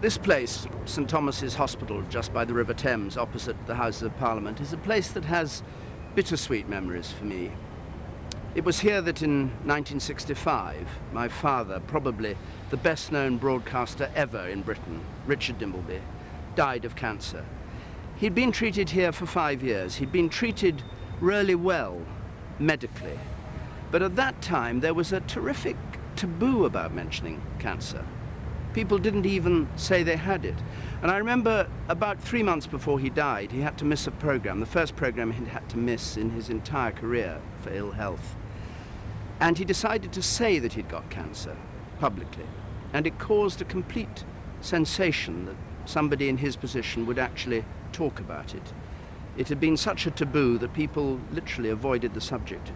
This place, St Thomas's Hospital, just by the River Thames, opposite the Houses of Parliament, is a place that has bittersweet memories for me. It was here that in 1965, my father, probably the best-known broadcaster ever in Britain, Richard Dimbleby, died of cancer. He'd been treated here for 5 years. He'd been treated really well, medically. But at that time, there was a terrific taboo about mentioning cancer. People didn't even say they had it. And I remember about 3 months before he died, he had to miss a program, the first program he'd had to miss in his entire career for ill health. And he decided to say that he'd got cancer publicly. And it caused a complete sensation that somebody in his position would actually talk about it. It had been such a taboo that people literally avoided the subject.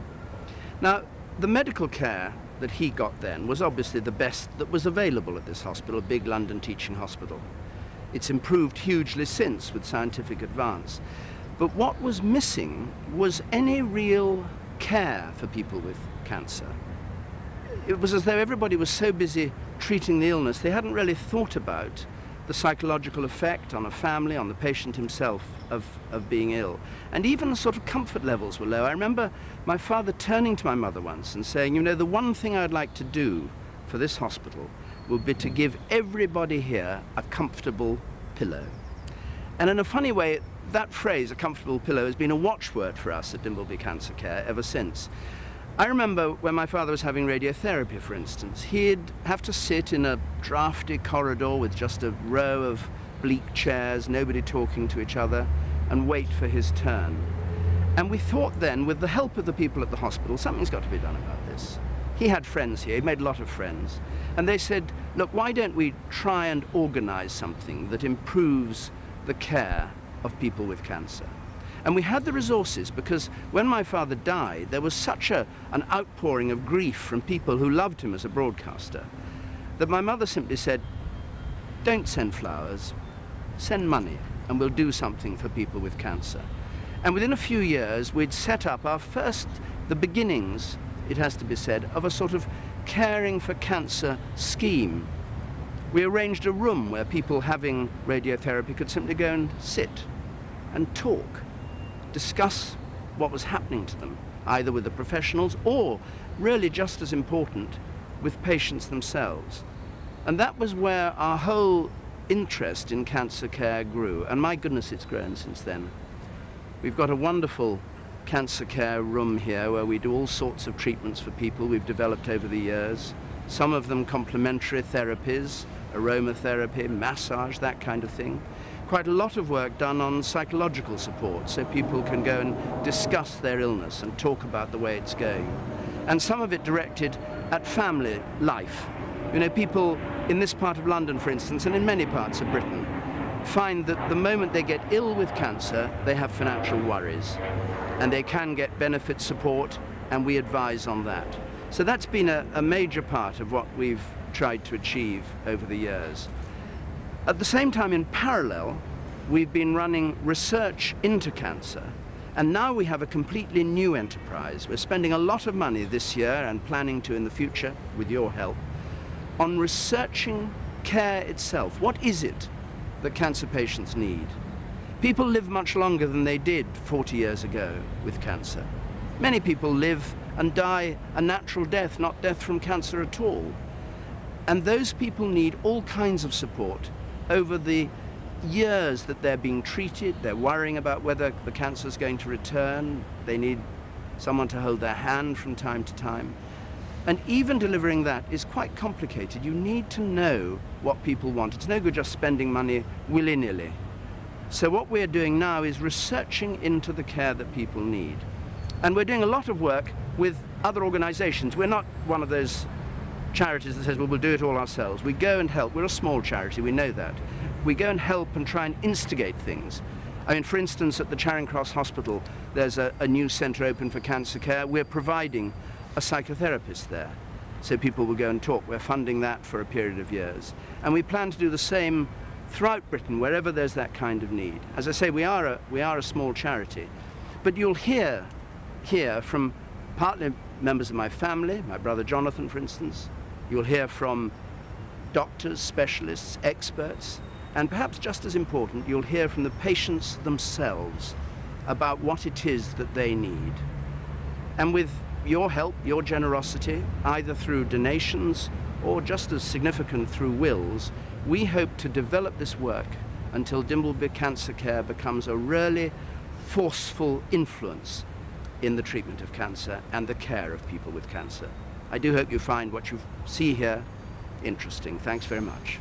Now, the medical care that he got then was obviously the best that was available at this hospital, a big London teaching hospital. It's improved hugely since with scientific advance. But what was missing was any real care for people with cancer. It was as though everybody was so busy treating the illness, they hadn't really thought about the psychological effect on a family, on the patient himself, of being ill. And even the sort of comfort levels were low. I remember my father turning to my mother once and saying, you know, the one thing I'd like to do for this hospital would be to give everybody here a comfortable pillow. And in a funny way, that phrase, a comfortable pillow, has been a watchword for us at Dimbleby Cancer Care ever since. I remember when my father was having radiotherapy, for instance, he'd have to sit in a drafty corridor with just a row of bleak chairs, nobody talking to each other, and wait for his turn. And we thought then, with the help of the people at the hospital, something's got to be done about this. He had friends here, he made a lot of friends, and they said, look, why don't we try and organize something that improves the care of people with cancer? And we had the resources, because when my father died, there was such an outpouring of grief from people who loved him as a broadcaster, that my mother simply said, don't send flowers, send money, and we'll do something for people with cancer. And within a few years, we'd set up the beginnings, it has to be said, of a sort of caring for cancer scheme. We arranged a room where people having radiotherapy could simply go and sit and talk, discuss what was happening to them, either with the professionals or, really just as important, with patients themselves. And that was where our whole interest in cancer care grew, and my goodness, it's grown since then. We've got a wonderful cancer care room here where we do all sorts of treatments for people we've developed over the years, some of them complementary therapies, aromatherapy, massage, that kind of thing. Quite a lot of work done on psychological support, so people can go and discuss their illness and talk about the way it's going. And some of it directed at family life. You know, people in this part of London, for instance, and in many parts of Britain, find that the moment they get ill with cancer, they have financial worries. And they can get benefit support, and we advise on that. So that's been a major part of what we've tried to achieve over the years. At the same time, in parallel, we've been running research into cancer, and now we have a completely new enterprise. We're spending a lot of money this year, and planning to in the future, with your help, on researching care itself. What is it that cancer patients need? People live much longer than they did 40 years ago with cancer. Many people live and die a natural death, not death from cancer at all. And those people need all kinds of support over the years that they're being treated. They're worrying about whether the cancer's going to return. They need someone to hold their hand from time to time. And even delivering that is quite complicated. You need to know what people want. It's no good just spending money willy-nilly. So what we're doing now is researching into the care that people need. And we're doing a lot of work with other organizations. We're not one of those charities that says, well, we'll do it all ourselves. We go and help. We're a small charity, we know that. We go and help and try and instigate things. I mean, for instance, at the Charing Cross Hospital, there's a new centre open for cancer care. We're providing a psychotherapist there, so people will go and talk. We're funding that for a period of years. And we plan to do the same throughout Britain, wherever there's that kind of need. As I say, we are a small charity. But you'll hear here from partly members of my family, my brother Jonathan, for instance. You'll hear from doctors, specialists, experts, and perhaps just as important, you'll hear from the patients themselves about what it is that they need. And with your help, your generosity, either through donations or just as significant through wills, we hope to develop this work until Dimbleby Cancer Care becomes a really forceful influence in the treatment of cancer and the care of people with cancer. I do hope you find what you see here interesting. Thanks very much.